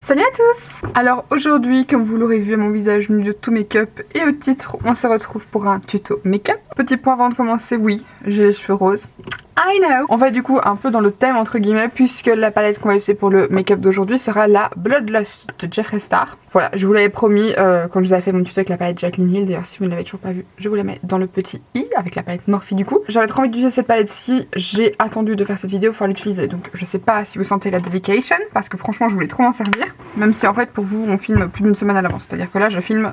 Salut à tous! Alors aujourd'hui, comme vous l'aurez vu à mon visage nu de tout make-up et au titre, on se retrouve pour un tuto make-up. Petit point avant de commencer, oui, j'ai les cheveux roses. I know! On va du coup un peu dans le thème entre guillemets puisque la palette qu'on va utiliser pour le make-up d'aujourd'hui sera la Bloodlust de Jeffree Star. Voilà, je vous l'avais promis quand je vous avais fait mon tuto avec la palette Jaclyn Hill. D'ailleurs si vous ne l'avez toujours pas vu, je vous la mets dans le petit i avec la palette Morphe du coup. J'avais trop envie d'utiliser cette palette-ci, j'ai attendu de faire cette vidéo pour l'utiliser. Donc je sais pas si vous sentez la dedication parce que franchement je voulais trop m'en servir. Même si en fait pour vous on filme plus d'une semaine à l'avance. C'est-à-dire que là je filme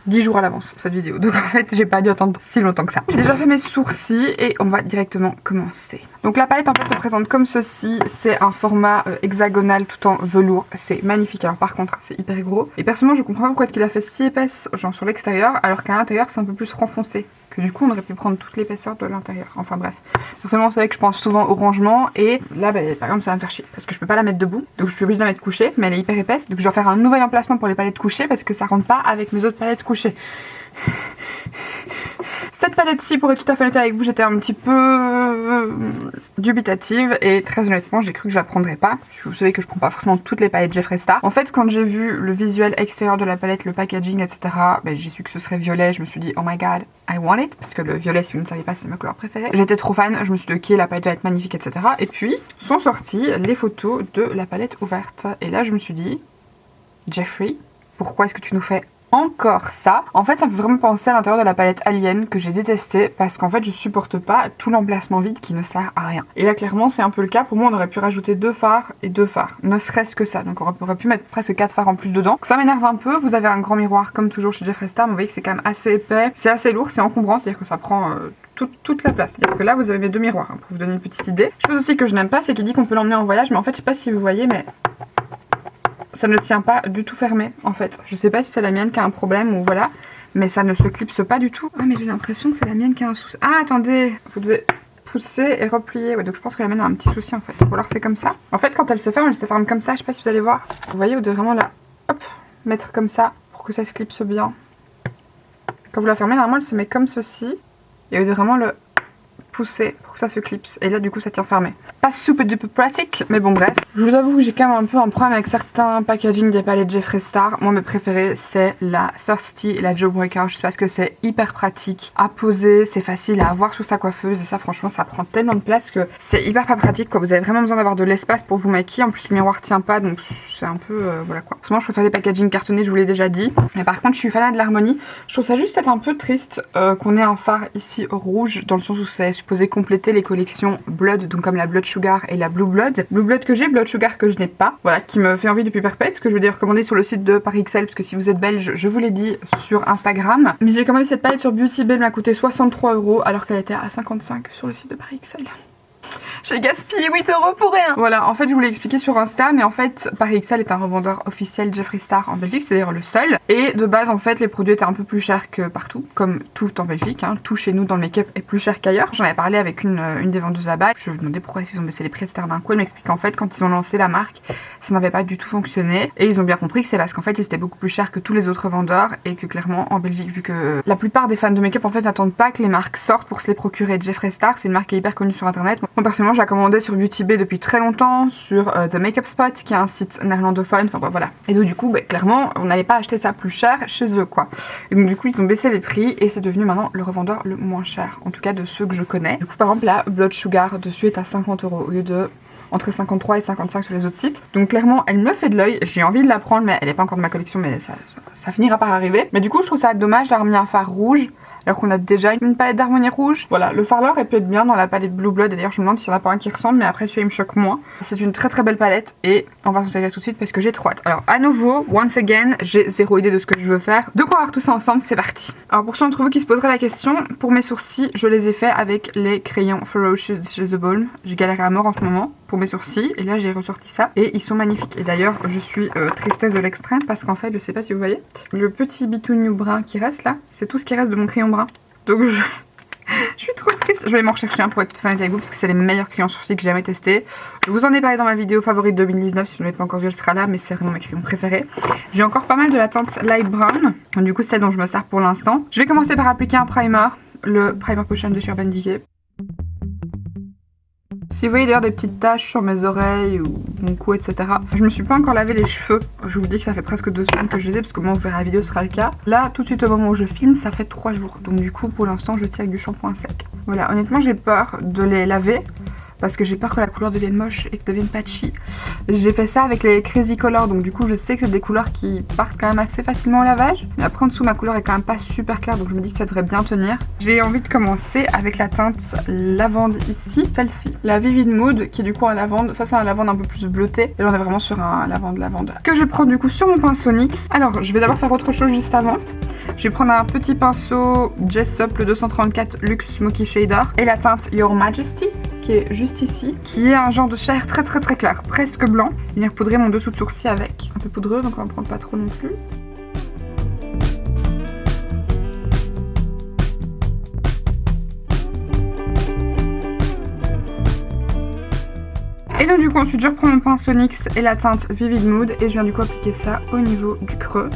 10 jours à l'avance cette vidéo. Donc en fait j'ai pas dû attendre si longtemps que ça. J'ai déjà fait mes sourcils et on va directement commencer. Donc la palette en fait se présente comme ceci, c'est un format hexagonal tout en velours, c'est magnifique. Alors par contre c'est hyper gros et personnellement je comprends pas pourquoi il a fait si épaisse genre sur l'extérieur alors qu'à l'intérieur c'est un peu plus renfoncé. Que du coup on aurait pu prendre toute l'épaisseur de l'intérieur, enfin bref. Personnellement vous savez que je pense souvent au rangement et là bah, par exemple ça va me faire chier parce que je peux pas la mettre debout donc je suis obligée de la mettre couchée mais elle est hyper épaisse donc je dois faire un nouvel emplacement pour les palettes couchées parce que ça rentre pas avec mes autres palettes couchées. Cette palette-ci, pour être tout à fait honnête avec vous, j'étais un petit peu dubitative et très honnêtement, j'ai cru que je la prendrais pas. Vous savez que je prends pas forcément toutes les palettes Jeffree Star. En fait, quand j'ai vu le visuel extérieur de la palette, le packaging, etc., ben, j'ai su que ce serait violet. Je me suis dit, oh my god, I want it. Parce que le violet, si vous ne savez pas, c'est ma couleur préférée. J'étais trop fan, je me suis dit, ok, la palette va être magnifique, etc. Et puis, sont sorties les photos de la palette ouverte. Et là, je me suis dit, Jeffree, pourquoi est-ce que tu nous fais encore ça? En fait ça me fait vraiment penser à l'intérieur de la palette Alien que j'ai détesté parce qu'en fait je supporte pas tout l'emplacement vide qui ne sert à rien. Et là clairement c'est un peu le cas. Pour moi on aurait pu rajouter 2 fards et 2 fards, ne serait-ce que ça. Donc on aurait pu mettre presque 4 fards en plus dedans. Donc ça m'énerve un peu. Vous avez un grand miroir comme toujours chez Jeffree Star, mais vous voyez que c'est quand même assez épais, c'est assez lourd, c'est encombrant, c'est-à-dire que ça prend toute la place. C'est-à-dire que là vous avez mes 2 miroirs hein, pour vous donner une petite idée. Chose aussi que je n'aime pas c'est qu'il dit qu'on peut l'emmener en voyage, mais en fait je sais pas si vous voyez mais ça ne tient pas du tout fermé en fait. Je sais pas si c'est la mienne qui a un problème ou voilà, mais ça ne se clipse pas du tout. Ah mais j'ai l'impression que c'est la mienne qui a un souci. Ah attendez, vous devez pousser et replier. Ouais, donc je pense que la mienne a un petit souci en fait. Ou alors c'est comme ça. En fait quand elle se ferme comme ça. Je sais pas si vous allez voir. Vous voyez, vous devez vraiment la hop, mettre comme ça pour que ça se clipse bien. Quand vous la fermez, normalement elle se met comme ceci. Et vous devez vraiment le pousser pour que ça se clipse et là du coup ça tient fermé. Pas super duper pratique mais bon bref. Je vous avoue que j'ai quand même un peu un problème avec certains packaging des palettes Jeffree Star. Moi mes préférés c'est la Thirsty et la Jawbreaker juste parce que c'est hyper pratique à poser, c'est facile à avoir sous sa coiffeuse et ça franchement ça prend tellement de place que c'est hyper pas pratique quoi. Vous avez vraiment besoin d'avoir de l'espace pour vous maquiller, en plus le miroir tient pas donc c'est un peu voilà quoi. Moi je préfère des packaging cartonnés, je vous l'ai déjà dit. Mais par contre je suis fan de l'harmonie. Je trouve ça juste peut-être un peu triste qu'on ait un fard ici rouge dans le sens où c'est supposé compléter les collections Blood, donc comme la Blood Sugar et la Blue Blood. Blue Blood que j'ai, Blood Sugar que je n'ai pas. Voilà, qui me fait envie depuis perpète, que je vais d'ailleurs commander sur le site de Paris XL, parce que si vous êtes belge, je vous l'ai dit sur Instagram. Mais j'ai commandé cette palette sur Beauty Bay, elle m'a coûté 63 € alors qu'elle était à 55 sur le site de Paris XL. J'ai gaspillé 8 € pour rien. Voilà, en fait je vous l'ai expliqué sur Insta, mais en fait Paris XL est un revendeur officiel Jeffree Star en Belgique, c'est d'ailleurs le seul. Et de base en fait les produits étaient un peu plus chers que partout, comme tout en Belgique, hein. Tout chez nous dans le make-up est plus cher qu'ailleurs. J'en avais parlé avec une des vendeuses à bas, je me demandais pourquoi ils ont baissé les prix etc. d'un coup. Elle m'explique qu'en fait quand ils ont lancé la marque, ça n'avait pas du tout fonctionné. Et ils ont bien compris que c'est parce qu'en fait ils étaient beaucoup plus chers que tous les autres vendeurs et que clairement en Belgique, vu que la plupart des fans de make-up en fait n'attendent pas que les marques sortent pour se les procurer. Jeffree Star c'est une marque qui est hyper connue sur internet. Moi personnellement je la commandais sur Beauty Bay depuis très longtemps, sur The Makeup Spot qui est un site néerlandophone, enfin voilà. Et donc du coup clairement on n'allait pas acheter ça plus cher chez eux quoi. Et donc du coup ils ont baissé les prix et c'est devenu maintenant le revendeur le moins cher, en tout cas de ceux que je connais. Du coup par exemple la Blood Sugar dessus est à 50 € au lieu de entre 53 et 55 sur les autres sites. Donc clairement elle me fait de l'œil, j'ai envie de la prendre mais elle n'est pas encore de ma collection, mais ça finira par arriver. Mais du coup je trouve ça dommage d'avoir mis un fard rouge alors qu'on a déjà une palette d'harmonie rouge. Voilà, le fard aurait pu être bien dans la palette Blue Blood, et d'ailleurs je me demande s'il n'y en a pas un qui ressemble, mais après celui-là il me choque moins. C'est une très très belle palette et on va s'en servir tout de suite parce que j'ai trop hâte. Alors à nouveau, once again, j'ai zéro idée de ce que je veux faire. De quoi voir tout ça ensemble, c'est parti. Alors pour ceux d'entre vous qui se poseraient la question, pour mes sourcils, je les ai faits avec les crayons Ferocious de chez The Balm. J'ai galéré à mort en ce moment pour mes sourcils et là j'ai ressorti ça et ils sont magnifiques. Et d'ailleurs je suis tristesse de l'extrême parce qu'en fait, je sais pas si vous voyez, le petit bitougnou brun qui reste là, c'est tout ce qui reste de mon crayon brun. Donc je suis trop triste. Je vais m'en rechercher un pour être tout fan avec vous parce que c'est les meilleurs crayons sourcils que j'ai jamais testés. Je vous en ai parlé dans ma vidéo favorite 2019. Si vous ne l'avez pas encore vu, elle sera là, mais c'est vraiment mes crayons préférés. J'ai encore pas mal de la teinte light brown. Donc, du coup, celle dont je me sers pour l'instant. Je vais commencer par appliquer un primer, le Primer Potion de chez Urban Decay. Si vous voyez d'ailleurs des petites taches sur mes oreilles ou mon cou, etc. Je me suis pas encore lavé les cheveux. Je vous dis que ça fait presque 2 semaines que je les ai parce que au moment où vous verrez la vidéo ce sera le cas. Là, tout de suite au moment où je filme, ça fait 3 jours. Donc du coup, pour l'instant, je tiens avec du shampoing sec. Voilà, honnêtement, j'ai peur de les laver. Parce que j'ai peur que la couleur devienne moche et que devienne patchy. J'ai fait ça avec les Crazy Color, donc du coup je sais que c'est des couleurs qui partent quand même assez facilement au lavage. Mais après en dessous ma couleur est quand même pas super claire, donc je me dis que ça devrait bien tenir. J'ai envie de commencer avec la teinte lavande ici, celle-ci. La Vivid Mood qui est du coup un lavande, ça c'est un lavande un peu plus bleuté. Et là on est vraiment sur un lavande. Que je prends du coup sur mon pinceau NYX. Alors je vais d'abord faire autre chose juste avant. Je vais prendre un petit pinceau Jessup, le 234 Luxe Smoky Shader. Et la teinte Your Majesty, qui est juste ici, qui est un genre de chair très clair, presque blanc. Je vais venir poudrer mon dessous de sourcil avec. Un peu poudreux, donc on va en prendre pas trop non plus. Et donc du coup ensuite je reprends mon pinceau NYX et la teinte Vivid Mood et je viens du coup appliquer ça au niveau du creux.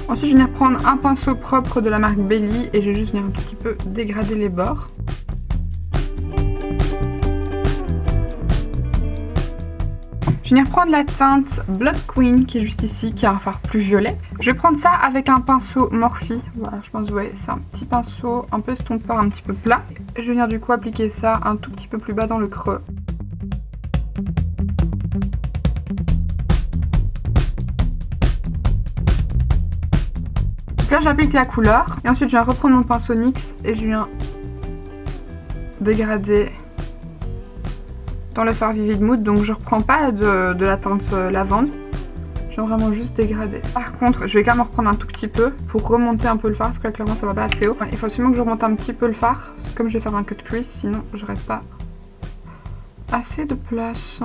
Ensuite, je vais venir prendre un pinceau propre de la marque Belly et je vais juste venir un tout petit peu dégrader les bords. Je vais venir prendre la teinte Blood Queen qui est juste ici, qui a un fard plus violet. Je vais prendre ça avec un pinceau Morphe. Voilà, je pense, ouais, c'est un petit pinceau un peu estompeur, un petit peu plat. Je vais venir du coup appliquer ça un tout petit peu plus bas dans le creux. Là j'applique la couleur et ensuite je viens reprendre mon pinceau NYX et je viens dégrader dans le fard Vivid Mood. Donc je reprends pas de la teinte lavande, je viens vraiment juste dégrader. Par contre je vais quand même reprendre un tout petit peu pour remonter un peu le fard parce que là clairement ça va pas assez haut. Il faut absolument que je remonte un petit peu le fard, comme je vais faire un cut crease sinon j'aurai pas assez de place.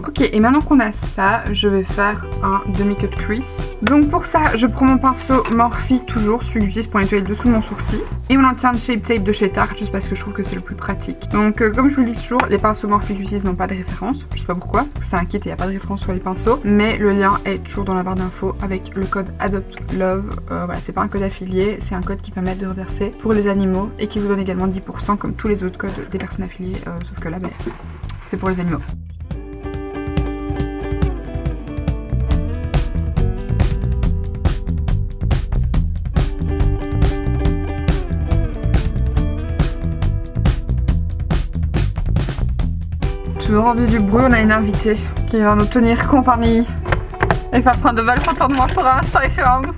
Ok, et maintenant qu'on a ça, je vais faire un demi-cut crease. Donc pour ça, je prends mon pinceau Morphe, toujours celui que j'utilise pour nettoyer le dessous de mon sourcil. Et mon ancien Shape Tape de chez Tarte, juste parce que je trouve que c'est le plus pratique. Donc comme je vous le dis toujours, les pinceaux Morphe que j'utilise n'ont pas de référence. Je sais pas pourquoi, c'est un kit et il n'y a pas de référence sur les pinceaux. Mais le lien est toujours dans la barre d'infos avec le code ADOPTLOVE. Voilà, c'est pas un code affilié, c'est un code qui permet de reverser pour les animaux. Et qui vous donne également 10% comme tous les autres codes des personnes affiliées. Sauf que là, ben, c'est pour les animaux. Vous avez entendu du bruit, on a une invitée qui va nous tenir compagnie et va prendre de belles photos de moi pour Instagram.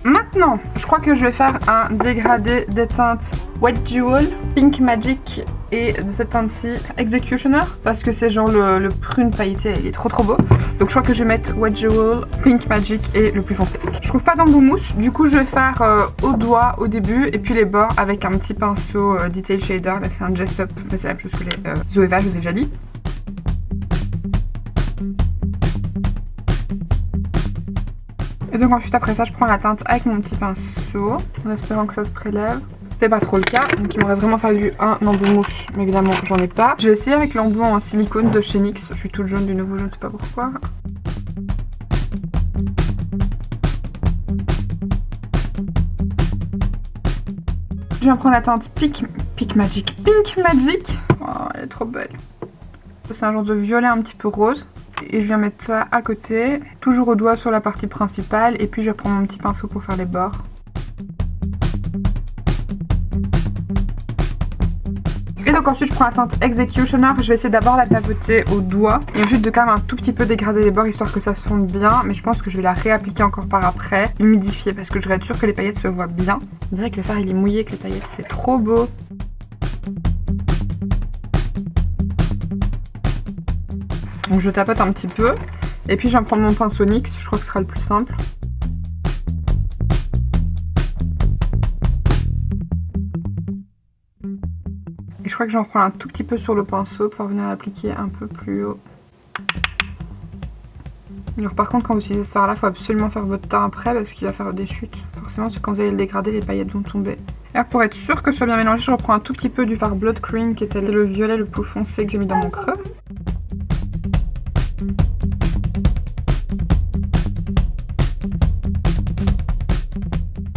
Maintenant, je crois que je vais faire un dégradé des teintes Wet Jewel, Pink Magic et de cette teinte-ci Executioner parce que c'est genre le prune pailleté, il est trop beau. Donc je crois que je vais mettre Wet Jewel, Pink Magic et le plus foncé. Je trouve pas d'embout mousse, du coup je vais faire au doigt au début et puis les bords avec un petit pinceau Detail Shader. Là c'est un Jessup, mais c'est la même chose que les Zoeva, je vous ai déjà dit. Et donc ensuite après ça je prends la teinte avec mon petit pinceau en espérant que ça se prélève. C'est pas trop le cas, donc il m'aurait vraiment fallu un embout mousse, mais évidemment j'en ai pas. Je vais essayer avec l'embout en silicone de chez NYX, je suis toute jaune du nouveau, je ne sais pas pourquoi. Je viens prendre la teinte Pink Magic. Oh, elle est trop belle. C'est un genre de violet un petit peu rose. Et je viens mettre ça à côté, toujours au doigt sur la partie principale. Et puis je prends mon petit pinceau pour faire les bords. Et donc ensuite je prends la teinte Executioner, je vais essayer d'abord la tapoter au doigt et ensuite de quand même un tout petit peu dégrader les bords histoire que ça se fonde bien, mais je pense que je vais la réappliquer encore par après, humidifier parce que je vais être sûre que les paillettes se voient bien. On dirait que le fard il est mouillé, que les paillettes c'est trop beau. Donc je tapote un petit peu et puis je viens prendre mon pinceau NYX, je crois que ce sera le plus simple. Et je crois que j'en reprends un tout petit peu sur le pinceau pour venir l'appliquer un peu plus haut. Alors par contre quand vous utilisez ce fard là, il faut absolument faire votre teint après parce qu'il va faire des chutes. Forcément quand vous allez le dégrader, les paillettes vont tomber. Alors pour être sûr que ce soit bien mélangé, je reprends un tout petit peu du fard Blood Cream qui était le violet le plus foncé que j'ai mis dans mon creux.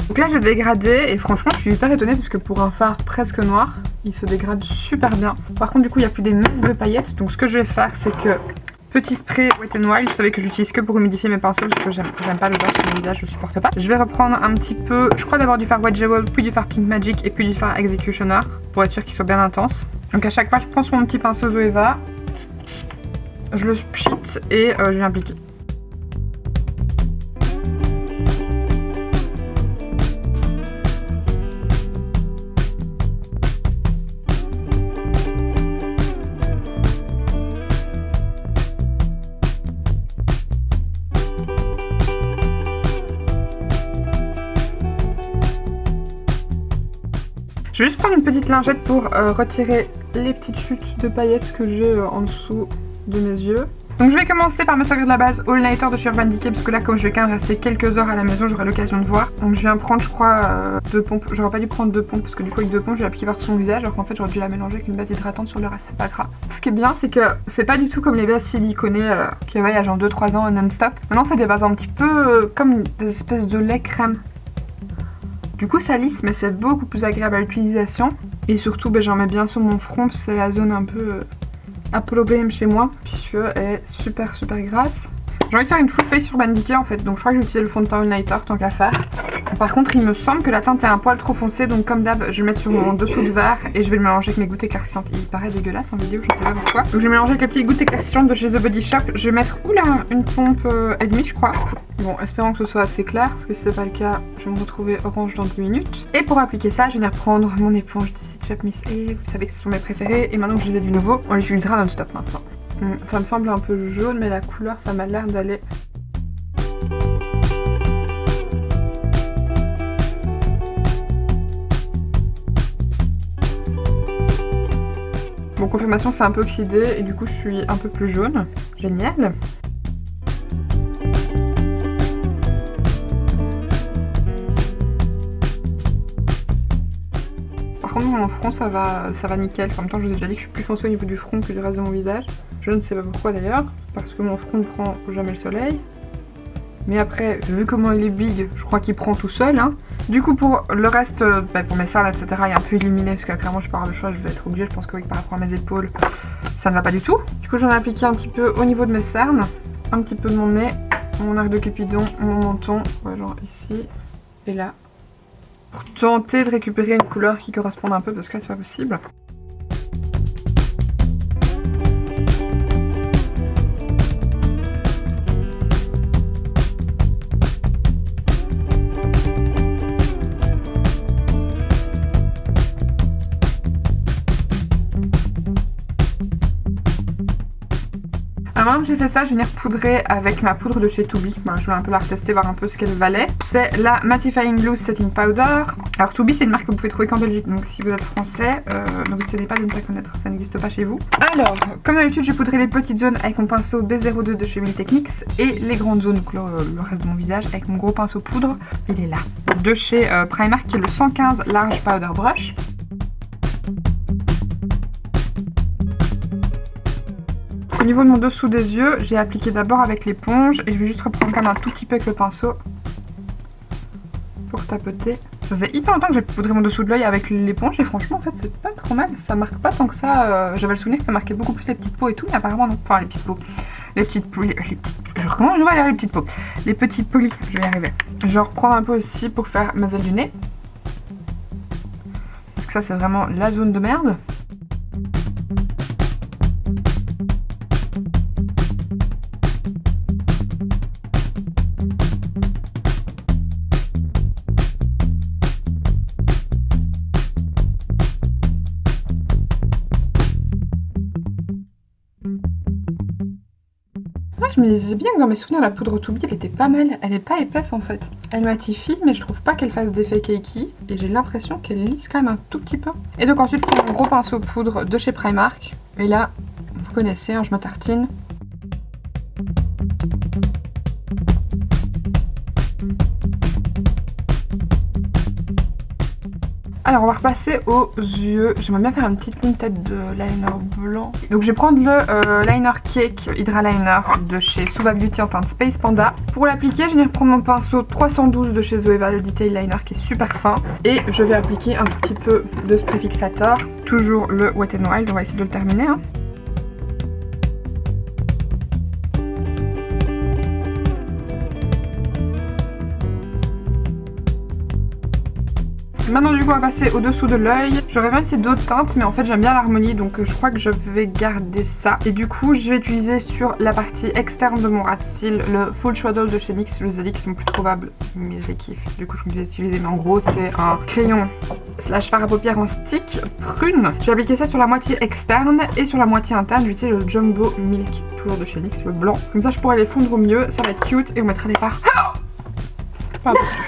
Donc là j'ai dégradé et franchement je suis hyper étonnée parce que pour un fard presque noir, il se dégrade super bien. Par contre du coup il n'y a plus des masses de paillettes, donc ce que je vais faire c'est que petit spray Wet n Wild, vous savez que j'utilise que pour humidifier mes pinceaux parce que j'aime pas l'odeur sur mon visage, je supporte pas. Je vais reprendre un petit peu, je crois d'abord du fard White Jewel, puis du fard Pink Magic et puis du fard Executioner pour être sûr qu'il soit bien intense. Donc à chaque fois je prends sur mon petit pinceau Zoeva, je le pchit et je vais appliquer. Je vais juste prendre une petite lingette pour retirer les petites chutes de paillettes que j'ai en dessous de mes yeux. Donc je vais commencer par me servir de la base All Nighter de chez Urban Decay parce que là comme je vais quand même rester quelques heures à la maison, j'aurai l'occasion de voir. Donc je viens prendre je crois 2 pompes, j'aurais pas dû prendre 2 pompes parce que du coup avec 2 pompes je vais appliquer partout son visage alors qu'en fait j'aurais dû la mélanger avec une base hydratante sur le reste, c'est pas grave. Ce qui est bien c'est que c'est pas du tout comme les bases siliconées qui voyagent en 2-3 ans non-stop. Maintenant c'est des bases un petit peu comme des espèces de lait crème. Du coup ça lisse mais c'est beaucoup plus agréable à l'utilisation. Et surtout j'en mets bien sur mon front parce que c'est la zone un peu Apollo BM chez moi puisqu'elle est super grasse. J'ai envie de faire une full face sur Urban Decay en fait, donc je crois que je vais utiliser le fond de teint All Nighter tant qu'à faire. Par contre il me semble que la teinte est un poil trop foncée, donc comme d'hab je vais le mettre sur mon dessous de verre et je vais le mélanger avec mes gouttes éclaircissantes. Il paraît dégueulasse en vidéo, je ne sais pas pourquoi. Donc je vais mélanger avec les petites gouttes éclaircissantes de chez The Body Shop. Je vais mettre, oula, une pompe et demie je crois. Bon, espérons que ce soit assez clair, parce que si c'est pas le cas, je vais me retrouver orange dans 10 minutes. Et pour appliquer ça, je vais venir prendre mon éponge du site Shop Miss A. Vous savez que ce sont mes préférés, et maintenant que je les ai du nouveau, on l'utilisera non-stop maintenant. Ça me semble un peu jaune, mais la couleur, ça m'a l'air d'aller. Bon, confirmation, c'est un peu oxydé, et du coup, je suis un peu plus jaune. Génial. Par contre mon front ça va nickel, en même temps je vous ai déjà dit que je suis plus foncée au niveau du front que du reste de mon visage. Je ne sais pas pourquoi d'ailleurs, parce que mon front ne prend jamais le soleil. Mais après, vu comment il est big, je crois qu'il prend tout seul. Hein. Du coup pour le reste, pour mes cernes etc, il est un peu illuminé parce que clairement je peux avoir le choix, je vais être obligée, je pense que oui, par rapport à mes épaules, ça ne va pas du tout. Du coup j'en ai appliqué un petit peu au niveau de mes cernes, un petit peu de mon nez, mon arc de cupidon, mon menton, ouais, genre ici et là. Pour tenter de récupérer une couleur qui corresponde un peu parce que là c'est pas possible. Alors maintenant que j'ai fait ça, je vais venir poudrer avec ma poudre de chez Toubi. Bon, je vais un peu la retester, voir un peu ce qu'elle valait. C'est la Mattifying Gloss Setting Powder. Alors Toubi c'est une marque que vous pouvez trouver qu'en Belgique, donc si vous êtes français, ne vous étonnez pas de ne pas connaître, ça n'existe pas chez vous. Alors, comme d'habitude, j'ai poudré les petites zones avec mon pinceau B02 de chez Mille Techniques et les grandes zones, donc le reste de mon visage, avec mon gros pinceau poudre, il est là, de chez Primark, qui est le 115 Large Powder Brush. Au niveau de mon dessous des yeux, j'ai appliqué d'abord avec l'éponge et je vais juste reprendre comme un tout petit peu avec le pinceau pour tapoter. Ça faisait hyper longtemps que j'ai poudré mon dessous de l'œil avec l'éponge et franchement en fait c'est pas trop mal, ça marque pas tant que ça. J'avais le souvenir que ça marquait beaucoup plus les petites peaux et tout, mais apparemment non. Enfin les petites peaux. Les petites peaux. Comment je vais dire les petites peaux? Les petits polis, je vais y arriver. Je vais reprendre un peu aussi pour faire mes ailes du nez. Parce que ça c'est vraiment la zone de merde. Je me disais bien que dans mes souvenirs, la poudre Toubi, elle était pas mal. Elle est pas épaisse en fait. Elle matifie, mais je trouve pas qu'elle fasse d'effet cakey. Et j'ai l'impression qu'elle lisse quand même un tout petit peu. Et donc ensuite, je prends mon gros pinceau poudre de chez Primark. Et là, vous connaissez, hein, je me tartine. Alors on va repasser aux yeux. J'aimerais bien faire une petite ligne tête de liner blanc. Donc je vais prendre le liner cake Hydra Liner de chez Suva Beauty en teinte Space Panda. Pour l'appliquer, je vais venir prendre mon pinceau 312 de chez Zoeva, le Detail Liner qui est super fin. Et je vais appliquer un tout petit peu de spray fixateur. Toujours le Wet n Wild, on va essayer de le terminer. Hein. Maintenant du coup on va passer au dessous de l'œil. J'aurais bien essayé d'autres teintes mais en fait j'aime bien l'harmonie donc je crois que je vais garder ça. Et du coup je vais utiliser sur la partie externe de mon ras de cils le Full Shadow de chez NYX. Je vous ai dit qu'ils sont plus trouvables mais je les kiffe. Du coup je compte les utiliser mais en gros c'est un crayon slash fard à paupières en stick prune. Je vais appliquer ça sur la moitié externe et sur la moitié interne j'utilise le Jumbo Milk toujours de chez NYX, le blanc. Comme ça je pourrais les fondre au mieux, ça va être cute et on mettra les fards par-dessus.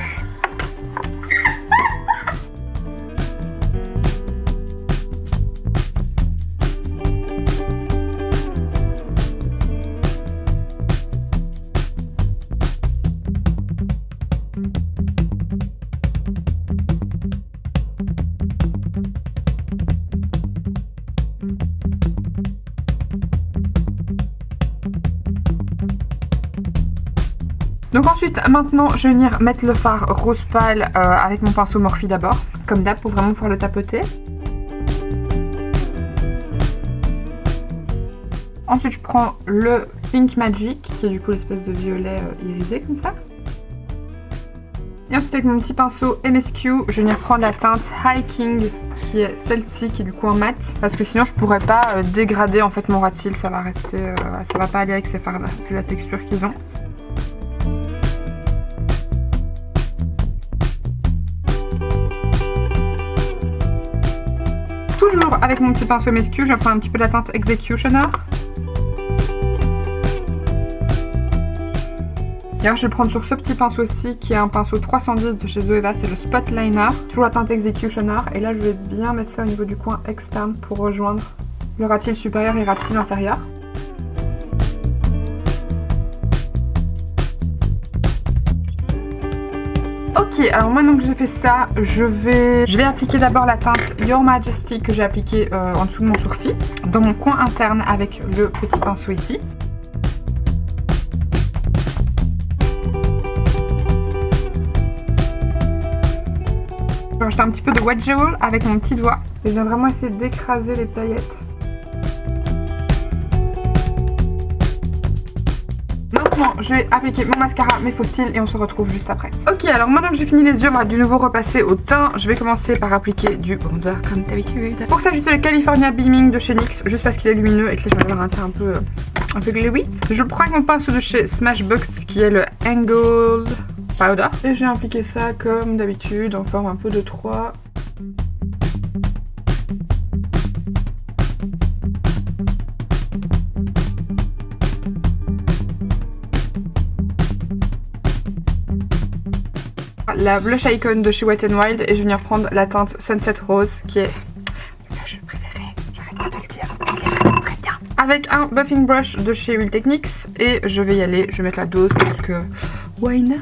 Donc ensuite, maintenant, je vais venir mettre le fard rose pâle avec mon pinceau Morphe d'abord, comme d'hab, pour vraiment pouvoir le tapoter. Ensuite, je prends le Pink Magic, qui est du coup l'espèce de violet irisé comme ça. Et ensuite, avec mon petit pinceau MSQ, je vais venir prendre la teinte Hiking, qui est celle-ci, qui est du coup un mat, parce que sinon je pourrais pas dégrader en fait mon ras de cils, ça va rester, ça va pas aller avec ces fards-là, vu la texture qu'ils ont. Toujours avec mon petit pinceau MSQ, je vais prendre un petit peu de la teinte Executioner. D'ailleurs, je vais le prendre sur ce petit pinceau-ci qui est un pinceau 310 de chez Zoeva, c'est le Spot Liner. Toujours la teinte Executioner. Et là, je vais bien mettre ça au niveau du coin externe pour rejoindre le ras de cils supérieur et le ras de cils inférieur. Ok, alors maintenant que j'ai fait ça, je vais appliquer d'abord la teinte Your Majesty que j'ai appliquée en dessous de mon sourcil, dans mon coin interne avec le petit pinceau ici. Je vais rajouter un petit peu de Wet Gel avec mon petit doigt et je vais vraiment essayer d'écraser les paillettes. Maintenant, je vais appliquer mon mascara, mes faux cils et on se retrouve juste après. Ok, alors maintenant que j'ai fini les yeux, on va de nouveau repasser au teint. Je vais commencer par appliquer du bronzer comme d'habitude. Pour ça, j'utilise le California Beaming de chez NYX, juste parce qu'il est lumineux et que là, je vais avoir un teint un peu glowy. Je prends avec mon pinceau de chez Smashbox qui est le Angled Powder. Et je vais appliquer ça comme d'habitude en forme un peu de 3. La blush icon de chez Wet n Wild et je vais venir prendre la teinte Sunset Rose qui est le blush préféré, j'arrête pas de le dire, il est vraiment très bien. Avec un buffing brush de chez Real Techniques et je vais y aller, je vais mettre la dose parce que why not?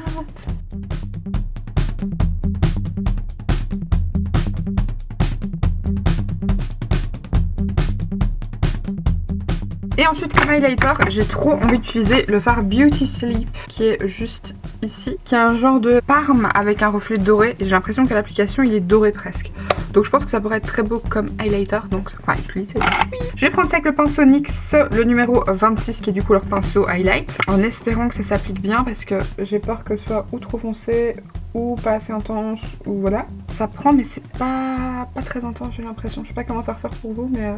Et ensuite comme highlighter, j'ai trop envie d'utiliser le fard Beauty Sleep qui est juste ici, qui est un genre de parme avec un reflet doré et j'ai l'impression qu'à l'application il est doré presque. Donc je pense que ça pourrait être très beau comme highlighter, donc enfin l'utiliser. Oui. Je vais prendre ça avec le pinceau NYX, le numéro 26 qui est du coup leur pinceau highlight, en espérant que ça s'applique bien parce que j'ai peur que ce soit ou trop foncé ou pas assez intense ou voilà. Ça prend mais c'est pas très intense j'ai l'impression, je sais pas comment ça ressort pour vous mais...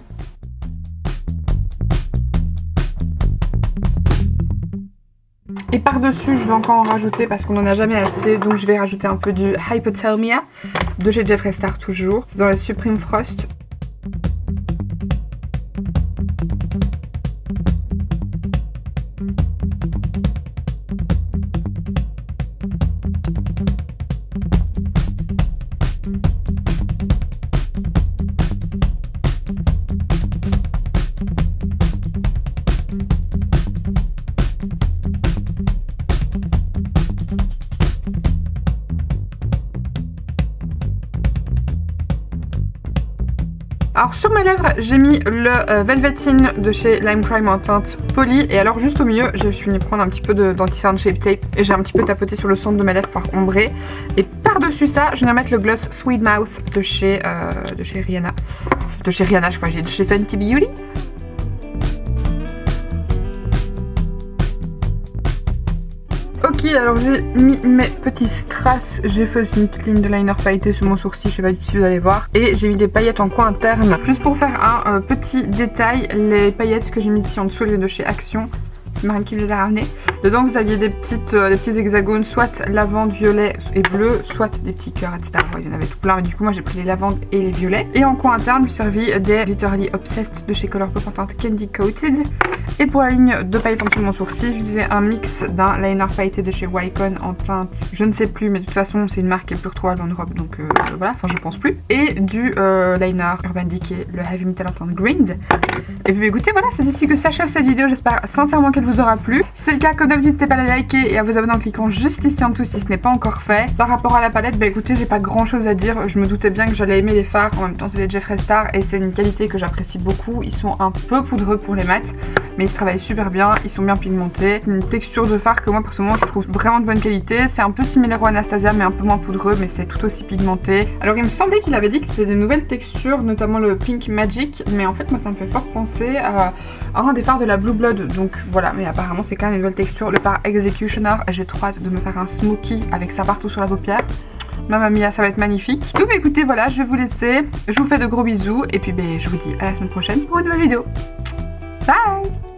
Et par-dessus, je vais encore en rajouter parce qu'on n'en a jamais assez. Donc je vais rajouter un peu du Hypothermia de chez Jeffree Star toujours. C'est dans la Supreme Frost. Alors sur mes lèvres, j'ai mis le Velveteen de chez Lime Crime en teinte polie. Et alors juste au milieu, je suis venue prendre un petit peu d'anti-cerne Shape Tape. Et j'ai un petit peu tapoté sur le centre de mes lèvres pour ombrer. Et par-dessus ça, je viens mettre le gloss Sweet Mouth de chez Rihanna. De chez Rihanna, je crois, j'ai de chez Fenty Beauty. Ok, alors j'ai mis mes petits strass, j'ai fait aussi une petite ligne de liner pailleté sur mon sourcil, je sais pas du tout si vous allez voir. Et j'ai mis des paillettes en coin interne. Juste pour faire un petit détail, les paillettes que j'ai mis ici en dessous, les de chez Action, c'est Marine qui me les a ramenées. Dedans vous aviez des petits hexagones, soit lavande, violet et bleu, soit des petits cœurs, etc. Il y en avait tout plein, mais du coup moi j'ai pris les lavandes et les violets. Et en coin interne, je me suis servi des Literally Obsessed de chez Colourpop en teinte Candy Coated. Et pour la ligne de paillettes en dessous de mon sourcil, j'utilisais un mix d'un liner pailleté de chez Wycon en teinte, je ne sais plus, mais de toute façon c'est une marque qui est plus retrouvable en Europe, donc voilà, enfin je pense plus. Et du liner Urban Decay, le Heavy Metal en teinte Grind. Et puis écoutez, voilà, c'est ici que s'achève cette vidéo, j'espère sincèrement qu'elle vous aura plu. Si c'est le cas, comme d'habitude, n'hésitez pas à la liker et à vous abonner en cliquant juste ici en dessous si ce n'est pas encore fait. Par rapport à la palette, bah écoutez, j'ai pas grand chose à dire, je me doutais bien que j'allais aimer les fards, en même temps c'est les Jeffree Star et c'est une qualité que j'apprécie beaucoup. Ils sont un peu poudreux pour les mats, mais ils se travaillent super bien, ils sont bien pigmentés. Une texture de fard que moi personnellement je trouve vraiment de bonne qualité. C'est un peu similaire au Anastasia mais un peu moins poudreux, mais c'est tout aussi pigmenté. Alors il me semblait qu'il avait dit que c'était des nouvelles textures, notamment le Pink Magic, mais en fait moi ça me fait fort penser à un des fards de la Blue Blood, donc voilà, mais apparemment c'est quand même une nouvelle texture. Le fard Executioner, j'ai trop hâte de me faire un smoky avec ça partout sur la paupière. Mamma mia, ça va être magnifique. Donc écoutez, voilà, je vais vous laisser. Je vous fais de gros bisous et puis je vous dis à la semaine prochaine pour une nouvelle vidéo. Bye!